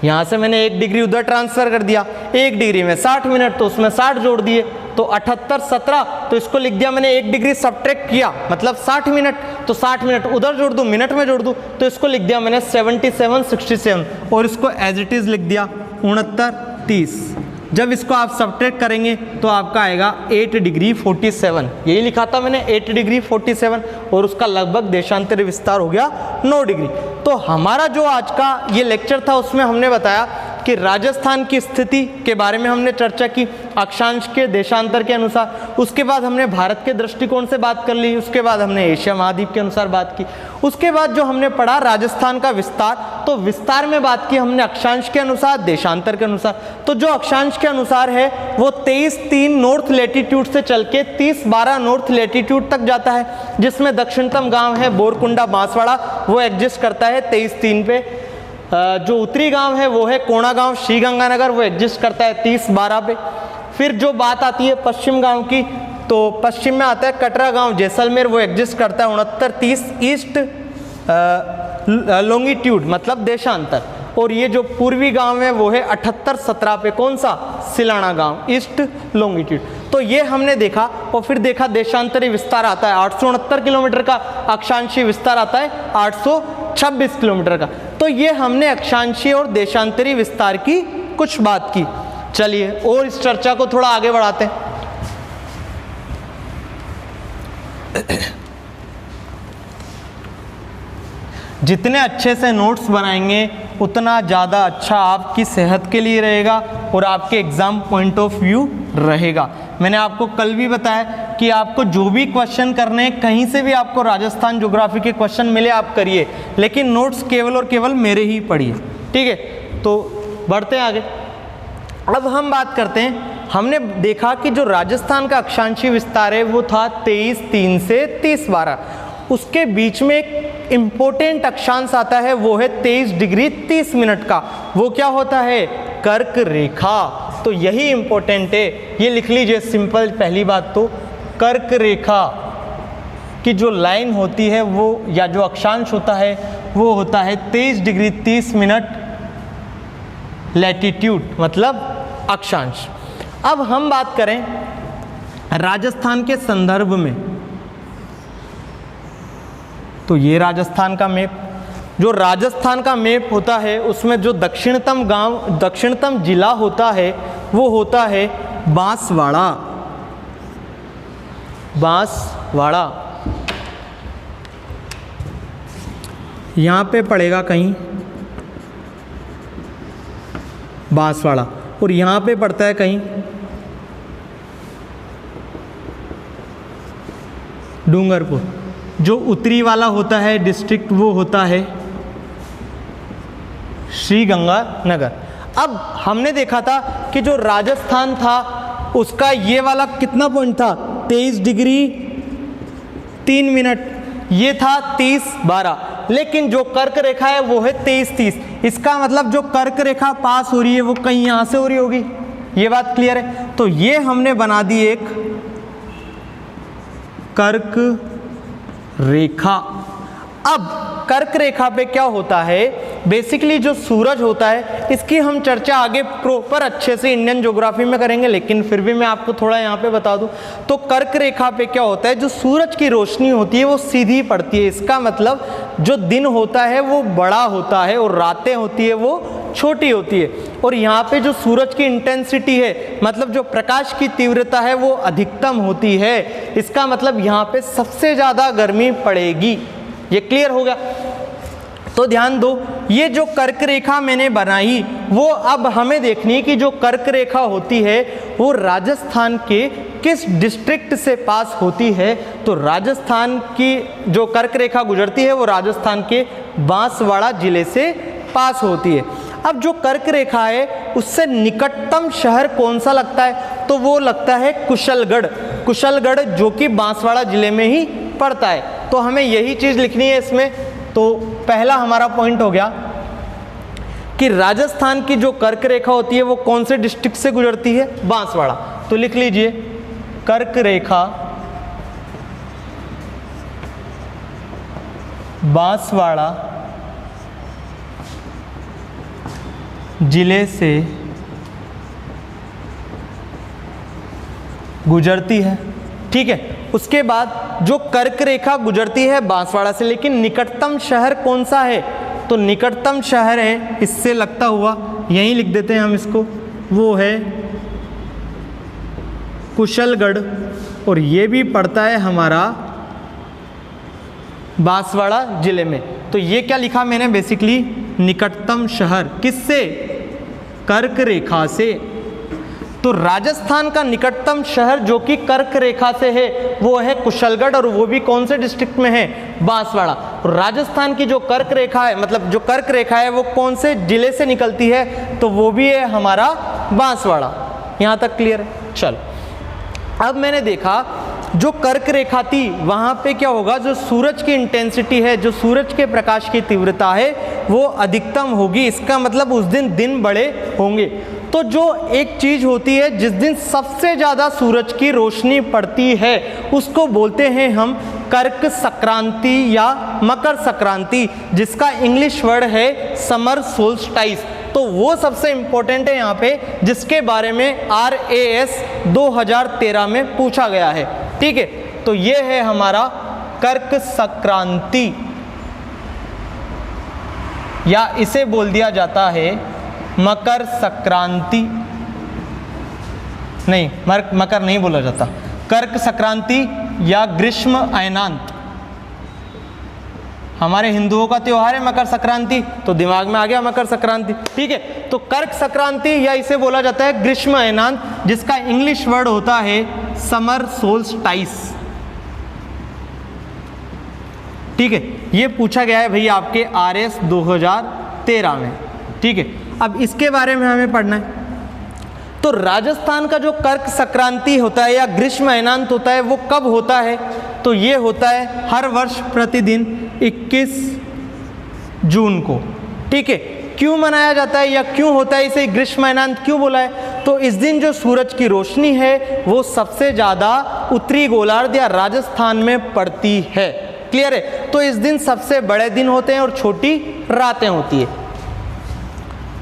यहां से मैंने 1 डिग्री उधर ट्रांसफर कर दिया। 1 डिग्री में 60 मिनट तो उसमें 60 जोड़ दिए, तो 78 17, तो इसको लिख दिया मैंने 1 डिग्री सब्ट्रैक्ट किया मतलब 60 मिनट, तो 60 मिनट उधर जोड़ दूं, मिनट में जोड़ दूं, तो इसको लिख दिया मैंने 77 67, और इसको एज इट इज लिख दिया 69 30। जब इसको आप सब्ट्रैक्ट करेंगे तो आपका आएगा 8 डिग्री 47, यही लिखा था मैंने 8 डिग्री 47, और उसका लगभग देशांतरी विस्तार हो गया 9 डिग्री। तो हमारा जो आज का ये लेक्चर था उसमें हमने बताया कि राजस्थान की स्थिति के बारे में हमने चर्चा की अक्षांश के देशांतर के अनुसार। उसके बाद हमने भारत के दृष्टिकोण से बात कर ली, उसके बाद हमने एशिया महाद्वीप के अनुसार बात की। उसके बाद जो हमने पढ़ा राजस्थान का विस्तार, तो विस्तार में बात की हमने अक्षांश के अनुसार देशांतर के अनुसार। तो जो अक्षांश के अनुसार है वो 23-3 नॉर्थ लेटीट्यूड से चल के 30-12 नॉर्थ लेटीट्यूड तक जाता है, जिसमें दक्षिणतम गांव है बोरकुंडा बांसवाड़ा, वो एग्जिस्ट करता है 23-3 पे। जो उत्तरी गांव है वो है कोणा गांव श्रीगंगानगर, वो एग्जिस्ट करता है 30-12 पे। फिर जो बात आती है पश्चिम गांव की, तो पश्चिम में आता है कटरा गांव जैसलमेर, वो एग्जिस्ट करता है 69-30 ईस्ट लॉन्गिट्यूड मतलब देशांतर। और ये जो पूर्वी गांव है वो है 78-17 पे, कौन सा? सिलाना गांव ईस्ट लॉन्गिट्यूड। तो ये हमने देखा, और फिर देखा देशांतरी विस्तार आता है 869 किलोमीटर का, अक्षांशीय विस्तार आता है 826 किलोमीटर का। तो ये हमने अक्षांशीय और देशांतरी विस्तार की कुछ बात की। चलिए और इस चर्चा को थोड़ा आगे बढ़ाते हैं। जितने अच्छे से नोट्स बनाएंगे उतना ज़्यादा अच्छा आपकी सेहत के लिए रहेगा और आपके एग्ज़ाम पॉइंट ऑफ व्यू रहेगा। मैंने आपको कल भी बताया कि आपको जो भी क्वेश्चन करने हैं, कहीं से भी आपको राजस्थान ज्योग्राफी के क्वेश्चन मिले आप करिए, लेकिन नोट्स केवल और केवल मेरे ही पढ़िए, ठीक है। तो बढ़ते हैं आगे। अब हम बात करते हैं, हमने देखा कि जो राजस्थान का अक्षांशीय विस्तार है वो था 23-3 से 30-12। उसके बीच में एक इम्पोर्टेंट अक्षांश आता है, वो है 23 डिग्री 30 मिनट का। वो क्या होता है? कर्क रेखा। तो यही इम्पोर्टेंट है, ये लिख लीजिए सिंपल। पहली बात तो कर्क रेखा की जो लाइन होती है वो, या जो अक्षांश होता है वो होता है 23 डिग्री 30 मिनट लैटिट्यूड मतलब अक्षांश। अब हम बात करें राजस्थान के संदर्भ में, तो ये राजस्थान का मैप, जो राजस्थान का मैप होता है उसमें जो दक्षिणतम गांव, दक्षिणतम जिला होता है वो होता है बांसवाड़ा। बांसवाड़ा यहाँ पे पड़ेगा कहीं बांसवाड़ा, और यहाँ पे पड़ता है कहीं डूंगरपुर। जो उत्तरी वाला होता है डिस्ट्रिक्ट वो होता है श्रीगंगानगर। अब हमने देखा था कि जो राजस्थान था उसका ये वाला कितना पॉइंट था? 23 डिग्री 3 मिनट, ये था 30-12। लेकिन जो कर्क रेखा है वो है 23-30। इसका मतलब जो कर्क रेखा पास हो रही है वो कहीं यहाँ से हो रही होगी, ये बात क्लियर है। तो ये हमने बना दी एक कर्क रेखा। अब कर्क रेखा पे क्या होता है बेसिकली जो सूरज होता है इसकी हम चर्चा आगे प्रॉपर अच्छे से इंडियन ज्योग्राफी में करेंगे, लेकिन फिर भी मैं आपको थोड़ा यहाँ पे बता दूँ तो कर्क रेखा पे क्या होता है, जो सूरज की रोशनी होती है वो सीधी पड़ती है। इसका मतलब जो दिन होता है वो बड़ा होता है और रातें होती है वो छोटी होती है। और यहाँ पे जो सूरज की इंटेंसिटी है, मतलब जो प्रकाश की तीव्रता है वो अधिकतम होती है। इसका मतलब यहाँ पे सबसे ज़्यादा गर्मी पड़ेगी। ये क्लियर हो गया? तो ध्यान दो, ये जो कर्क रेखा मैंने बनाई वो अब हमें देखनी है कि जो कर्क रेखा होती है वो राजस्थान के किस डिस्ट्रिक्ट से पास होती है। तो राजस्थान की जो कर्क रेखा गुजरती है वो राजस्थान के बांसवाड़ा जिले से पास होती है। अब जो कर्क रेखा है उससे निकटतम शहर कौन सा लगता है, तो वो लगता है कुशलगढ़। कुशलगढ़ जो कि बांसवाड़ा जिले में ही पड़ता है। तो हमें यही चीज़ लिखनी है इसमें। तो पहला हमारा पॉइंट हो गया कि राजस्थान की जो कर्क रेखा होती है वो कौन से डिस्ट्रिक्ट से गुजरती है, बांसवाड़ा। तो लिख लीजिए कर्क रेखा बांसवाड़ा जिले से गुजरती है। ठीक है, उसके बाद जो कर्क रेखा गुजरती है बांसवाड़ा से, लेकिन निकटतम शहर कौन सा है, तो निकटतम शहर है इससे लगता हुआ, यहीं लिख देते हैं हम इसको, वो है कुशलगढ़। और ये भी पड़ता है हमारा बांसवाड़ा जिले में। तो ये क्या लिखा मैंने, बेसिकली निकटतम शहर किससे, कर्क रेखा से। तो राजस्थान का निकटतम शहर जो कि कर्क रेखा से है वो है कुशलगढ़, और वो भी कौन से डिस्ट्रिक्ट में है, बांसवाड़ा। और राजस्थान की जो कर्क रेखा है, मतलब जो कर्क रेखा है वो कौन से जिले से निकलती है, तो वो भी है हमारा बांसवाड़ा। यहाँ तक क्लियर है? चलो, अब मैंने देखा जो कर्क रेखा थी वहाँ पे क्या होगा, जो सूरज की इंटेंसिटी है, जो सूरज के प्रकाश की तीव्रता है वो अधिकतम होगी। इसका मतलब उस दिन दिन बड़े होंगे। तो जो एक चीज़ होती है जिस दिन सबसे ज़्यादा सूरज की रोशनी पड़ती है उसको बोलते हैं हम कर्क संक्रांति या मकर संक्रांति, जिसका इंग्लिश वर्ड है समर सोल्स्टाइस। तो वो सबसे इम्पोर्टेंट है यहाँ पे, जिसके बारे में RAS 2013 में पूछा गया है। ठीक है, तो ये है हमारा कर्क संक्रांति, या इसे बोल दिया जाता है मकर संक्रांति। नहीं, मकर नहीं बोला जाता, कर्क संक्रांति या ग्रीष्म अयनांत। हमारे हिंदुओं का त्योहार है मकर संक्रांति, तो दिमाग में आ गया मकर संक्रांति। ठीक है, तो कर्क संक्रांति या इसे बोला जाता है ग्रीष्म अयनांत, जिसका इंग्लिश वर्ड होता है समर सोल्स्टाइस। ठीक है, ये पूछा गया है भैया आपके RAS 2013 में। ठीक है, अब इसके बारे में हमें पढ़ना है। तो राजस्थान का जो कर्क संक्रांति होता है या ग्रीष्म अयनांत होता है वो कब होता है, तो ये होता है हर वर्ष प्रतिदिन 21 जून को। ठीक है, क्यों मनाया जाता है या क्यों होता है, इसे ग्रीष्म अयनांत क्यों बोला है, तो इस दिन जो सूरज की रोशनी है वो सबसे ज़्यादा उत्तरी गोलार्ध या राजस्थान में पड़ती है। क्लियर है? तो इस दिन सबसे बड़े दिन होते हैं और छोटी रातें होती है।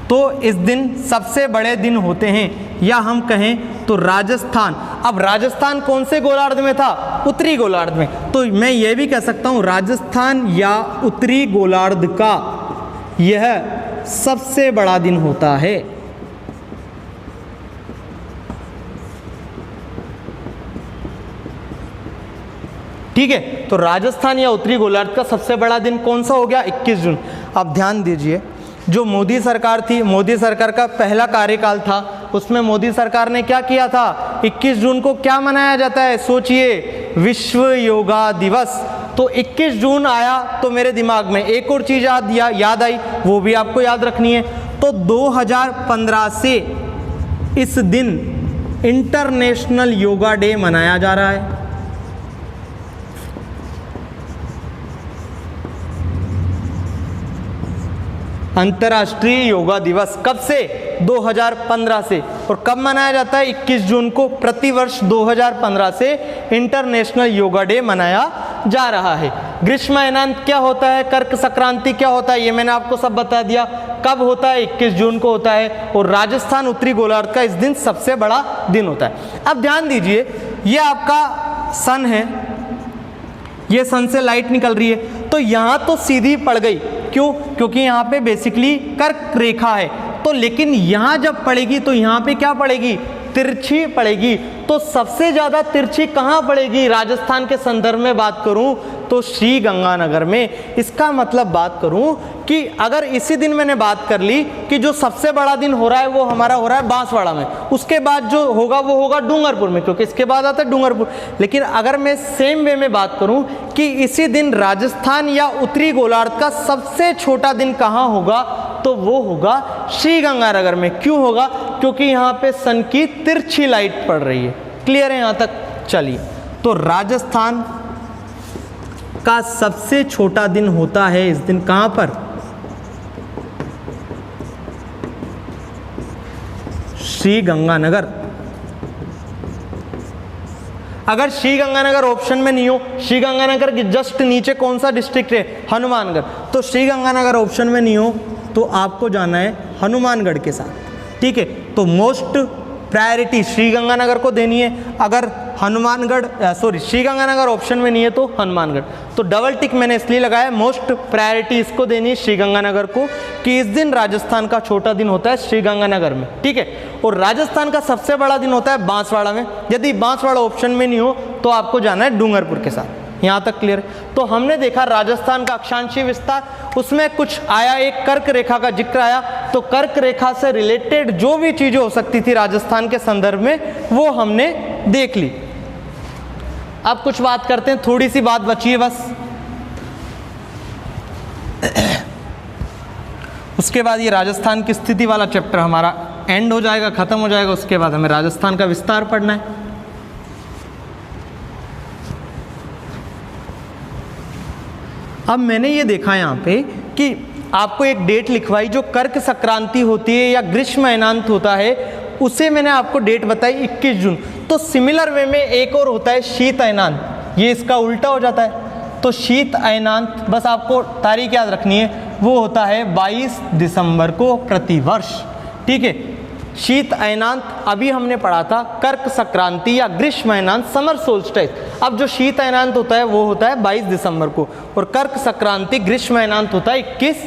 तो इस दिन सबसे बड़े दिन होते हैं, या हम कहें तो राजस्थान। अब राजस्थान कौन से गोलार्ध में था, उत्तरी गोलार्ध में। तो मैं ये भी कह सकता हूँ राजस्थान या उत्तरी गोलार्ध का यह सबसे बड़ा दिन होता है। ठीक है, तो राजस्थान या उत्तरी गोलार्ध का सबसे बड़ा दिन कौन सा हो गया, 21 जून। अब ध्यान दीजिए, जो मोदी सरकार थी, मोदी सरकार का पहला कार्यकाल था, उसमें मोदी सरकार ने क्या किया था, 21 जून को क्या मनाया जाता है, सोचिए, विश्व योगा दिवस। तो 21 जून आया तो मेरे दिमाग में एक और चीज़ याद आई, वो भी आपको याद रखनी है। तो 2015 से इस दिन इंटरनेशनल योगा डे मनाया जा रहा है। अंतर्राष्ट्रीय योगा दिवस कब से, 2015 से। और कब मनाया जाता है, 21 जून को। प्रतिवर्ष 2015 से इंटरनेशनल योगा डे मनाया जा रहा है। ग्रीष्म अयनांत क्या होता है, कर्क संक्रांति क्या होता है, ये मैंने आपको सब बता दिया। कब होता है, 21 जून को होता है, और राजस्थान उत्तरी गोलार्ध का इस दिन सबसे बड़ा दिन होता है। अब ध्यान दीजिए, ये आपका सन है, ये सन से लाइट निकल रही है, तो यहाँ तो सीधी पड़ गई, क्यों, क्योंकि यहाँ पे बेसिकली कर्क रेखा है। तो लेकिन यहाँ जब पड़ेगी तो यहाँ पे क्या पड़ेगी, तिरछी पड़ेगी। तो सबसे ज़्यादा तिरछी कहाँ पड़ेगी, राजस्थान के संदर्भ में बात करूँ तो श्री गंगानगर में। इसका मतलब बात करूँ कि अगर इसी दिन मैंने बात कर ली कि जो सबसे बड़ा दिन हो रहा है वो हमारा हो रहा है बांसवाड़ा में, उसके बाद जो होगा वो होगा डूंगरपुर में, क्योंकि इसके बाद आता है डूंगरपुर। लेकिन अगर मैं सेम वे में बात करूँ कि इसी दिन राजस्थान या उत्तरी गोलार्ध का सबसे छोटा दिन कहाँ होगा, तो वो होगा श्री गंगानगर में। क्यों होगा, क्योंकि यहाँ पे सन की तिरछी लाइट पड़ रही है। क्लियर है यहाँ तक? चलिए, तो राजस्थान का सबसे छोटा दिन होता है इस दिन कहाँ पर, श्री गंगानगर। अगर श्री गंगानगर ऑप्शन में नहीं हो, श्री गंगानगर के जस्ट नीचे कौन सा डिस्ट्रिक्ट है, हनुमानगढ़, तो श्री गंगानगर ऑप्शन में नहीं हो तो आपको जाना है हनुमानगढ़ के साथ। ठीक है, तो मोस्ट प्रायोरिटी श्री गंगानगर को देनी है। अगर श्री गंगानगर ऑप्शन में नहीं है तो हनुमानगढ़। तो डबल टिक मैंने इसलिए लगाया, मोस्ट प्रायोरिटी इसको देनी है श्री गंगानगर को, कि इस दिन राजस्थान का छोटा दिन होता है श्री गंगानगर में। ठीक है, और राजस्थान का सबसे बड़ा दिन होता है बांसवाड़ा में। यदि बांसवाड़ा ऑप्शन में नहीं हो तो आपको जाना है डूंगरपुर के साथ। यहाँ तक क्लियर है? तो हमने देखा राजस्थान का अक्षांशीय विस्तार, उसमें कुछ आया, एक कर्क रेखा का जिक्र आया। तो कर्क रेखा से रिलेटेड जो भी चीज़ें हो सकती थी राजस्थान के संदर्भ में, वो हमने देख ली। अब कुछ बात करते हैं, थोड़ी सी बात बची है बस। उसके बाद ये राजस्थान की स्थिति वाला चैप्टर हमारा एंड हो जाएगा, खत्म हो जाएगा। उसके बाद हमें राजस्थान का विस्तार पढ़ना है। अब मैंने ये देखा यहाँ पे कि आपको एक डेट लिखवाई जो कर्क संक्रांति होती है या ग्रीष्म अयनांत होता है, उसे मैंने आपको डेट बताई 21 जून। तो सिमिलर वे में एक और होता है शीत अयनांत, ये इसका उल्टा हो जाता है। तो शीत अयनांत, बस आपको तारीख याद रखनी है, वो होता है 22 दिसंबर को प्रतिवर्ष। ठीक है, शीत अयनांत अभी हमने पढ़ा था कर्क संक्रांति या ग्रीष्म अयनांत समर सोल्स्टिस। अब जो शीत अयनांत होता है वो होता है 22 दिसंबर को, और कर्क संक्रांति ग्रीष्म अयनांत होता है 21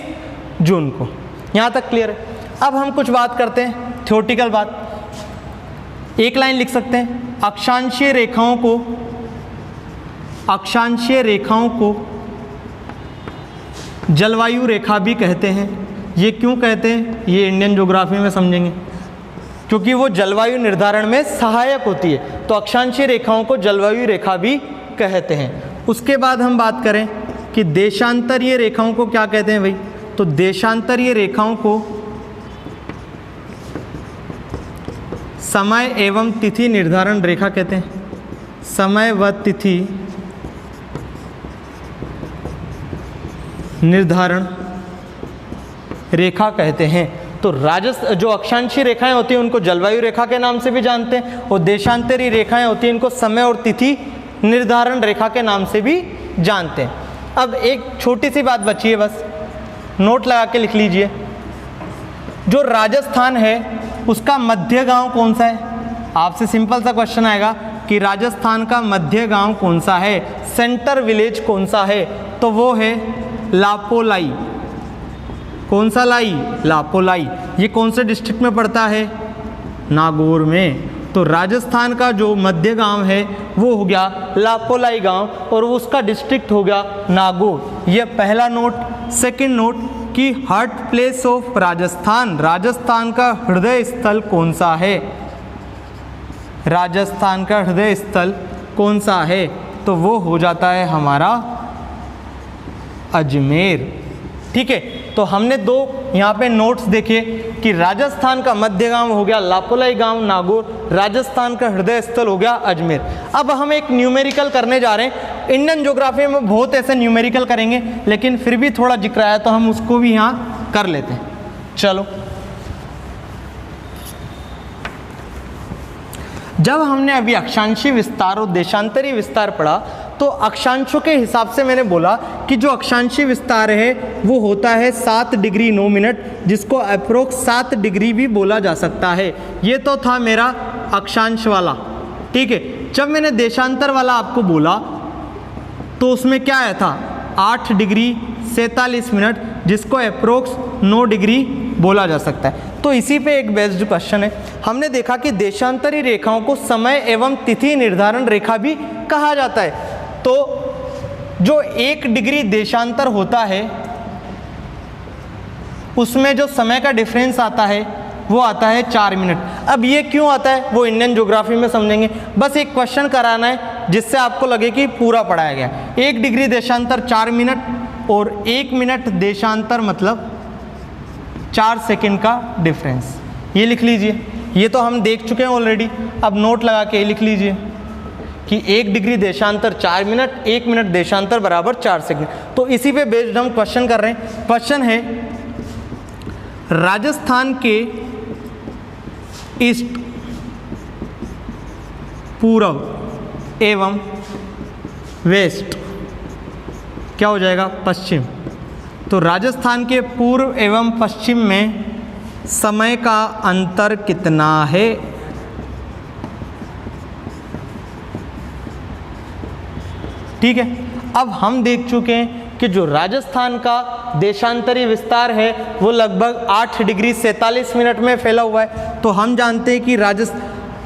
जून को। यहाँ तक क्लियर है? अब हम कुछ बात करते हैं, थ्योरेटिकल बात। एक लाइन लिख सकते हैं, अक्षांशीय रेखाओं को जलवायु रेखा भी कहते हैं। ये क्यों कहते हैं, ये इंडियन ज्योग्राफी में समझेंगे, क्योंकि वो जलवायु निर्धारण में सहायक होती है। तो अक्षांशीय रेखाओं को जलवायु रेखा भी कहते हैं। उसके बाद हम बात करें कि देशांतरीय रेखाओं को क्या कहते हैं भाई, तो देशांतरीय रेखाओं को समय एवं तिथि निर्धारण रेखा कहते हैं। समय व तिथि निर्धारण रेखा कहते हैं। तो जो अक्षांशीय रेखाएं होती हैं उनको जलवायु रेखा के नाम से भी जानते हैं, और देशांतरीय रेखाएं होती हैं इनको समय और तिथि निर्धारण रेखा के नाम से भी जानते हैं। अब एक छोटी सी बात बची है, बस नोट लगा के लिख लीजिए। जो राजस्थान है उसका मध्य गांव कौन सा है? आपसे सिंपल सा क्वेश्चन आएगा कि राजस्थान का मध्य गांव कौन सा है, सेंटर विलेज कौन सा है? तो वो है लापोलाई। कौन सा लाई? लापोलाई। ये कौन से डिस्ट्रिक्ट में पड़ता है? नागौर में। तो राजस्थान का जो मध्य गांव है वो हो गया लापोलाई गांव, और उसका डिस्ट्रिक्ट हो गया नागौर। ये पहला नोट। सेकंड नोट कि heart place of Rajasthan, Rajasthan का हृदय स्थल कौन सा है? राजस्थान का हृदय स्थल कौन सा है? तो वो हो जाता है हमारा अजमेर। ठीक है, तो हमने दो यहाँ पे नोट्स देखे कि राजस्थान का मध्य गांव हो गया लापोलाई गांव नागौर, राजस्थान का हृदय स्थल हो गया अजमेर। अब हम एक न्यूमेरिकल करने जा रहे हैं। इंडियन ज्योग्राफी में बहुत ऐसे न्यूमेरिकल करेंगे, लेकिन फिर भी थोड़ा जिक्र आया तो हम उसको भी यहाँ कर लेते हैं। चलो, जब हमने अभी अक्षांशीय विस्तार और देशांतरीय विस्तार पढ़ा तो अक्षांशों के हिसाब से मैंने बोला कि जो अक्षांशीय विस्तार है वो होता है 7 डिग्री 9 मिनट, जिसको अप्रोक्स 7 डिग्री भी बोला जा सकता है। ये तो था मेरा अक्षांश वाला, ठीक है। जब मैंने देशांतर वाला आपको बोला तो उसमें क्या आया था 8 डिग्री 47 मिनट, जिसको अप्रोक्स 9 डिग्री बोला जा सकता है। तो इसी पे एक बेस्ड क्वेश्चन है। हमने देखा कि देशांतरी रेखाओं को समय एवं तिथि निर्धारण रेखा भी कहा जाता है। तो जो 1 डिग्री देशांतर होता है उसमें जो समय का डिफरेंस आता है वो आता है 4 मिनट। अब ये क्यों आता है वो इंडियन ज्योग्राफी में समझेंगे, बस एक क्वेश्चन कराना है जिससे आपको लगे कि पूरा पढ़ाया गया। 1 डिग्री देशांतर 4 मिनट और 1 मिनट देशांतर मतलब 4 सेकंड का डिफरेंस। ये लिख लीजिए, ये तो हम देख चुके हैं ऑलरेडी। अब नोट लगा के लिख लीजिए कि 1 डिग्री देशांतर 4 मिनट, 1 मिनट देशांतर बराबर 4 सेकंड। तो इसी पे बेस्ड हम क्वेश्चन कर रहे हैं। क्वेश्चन है राजस्थान के ईस्ट, पूर्व एवं वेस्ट, क्या हो जाएगा पश्चिम। तो राजस्थान के पूर्व एवं पश्चिम में समय का अंतर कितना है। ठीक है, अब हम देख चुके हैं कि जो राजस्थान का देशांतरी विस्तार है वो लगभग 8 डिग्री 47 मिनट में फैला हुआ है। तो हम जानते हैं कि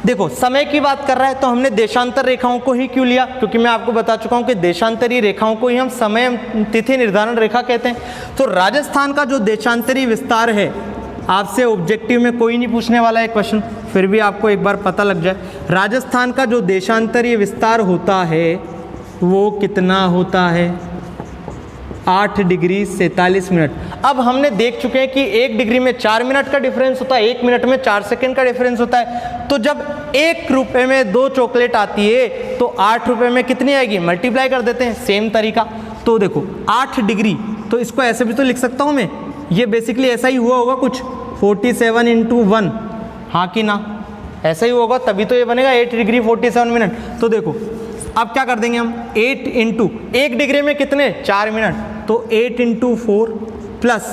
देखो समय की बात कर रहा है तो हमने देशांतर रेखाओं को ही क्यों लिया, क्योंकि मैं आपको बता चुका हूं कि देशांतरी रेखाओं को ही हम समय तिथि निर्धारण रेखा कहते हैं। तो राजस्थान का जो देशांतरी विस्तार है, आपसे ऑब्जेक्टिव में कोई नहीं पूछने वाला है क्वेश्चन, फिर भी आपको एक बार पता लग जाए। राजस्थान का जो देशांतरी विस्तार होता है वो कितना होता है 8 डिग्री 47 मिनट। अब हमने देख चुके हैं कि 1 डिग्री में 4 मिनट का डिफरेंस होता है, 1 मिनट में 4 सेकंड का डिफरेंस होता है। तो जब 1 रुपये में 2 चॉकलेट आती है तो 8 रुपये में कितनी आएगी, मल्टीप्लाई कर देते हैं, सेम तरीका। तो देखो 8 डिग्री, तो इसको ऐसे भी तो लिख सकता हूँ मैं, ये बेसिकली ऐसा ही हुआ होगा कुछ 47 × 1, हाँ कि ना, ऐसा ही होगा, तभी तो ये बनेगा 8 डिग्री 47 मिनट। तो देखो अब क्या कर देंगे हम, 8 × 1 डिग्री में कितने 4 मिनट, तो 8 × 4 प्लस